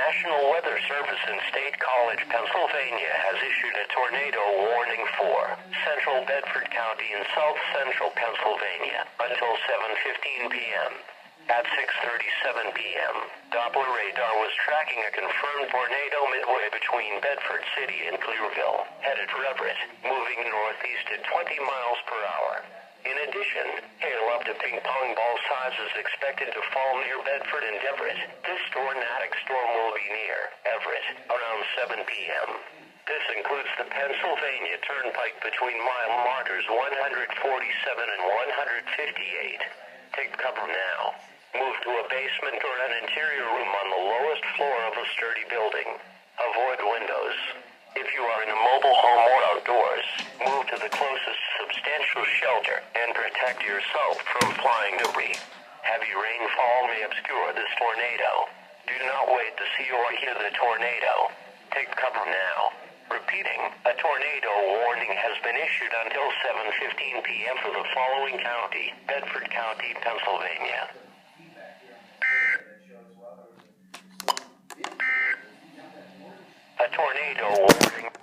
National Weather Service in State College, Pennsylvania has issued a tornado warning for central Bedford County and south central Pennsylvania until 7:15 p.m. At 6:37 p.m., Doppler radar was tracking a confirmed tornado midway between Bedford City and Clearville, headed for Everett, moving northeast at 20 miles per hour. In addition, hail up to ping pong ball size is expected to fall near Bedford and Everett. This tornadic storm will be near Everett around 7 p.m. This includes the Pennsylvania Turnpike between mile markers 147 and 158. Take cover now. Move to a basement or an interior room on the lowest floor of a sturdy building. Avoid windows. If you are in a mobile home or outdoors, move to the closest substantial shelter and protect yourself from flying debris. Heavy rainfall may obscure this tornado. Do not wait to see or hear the tornado. Take cover now. Repeating, a tornado warning has been issued until 7:15 p.m. for the following county: Bedford County, Pennsylvania. A tornado warning.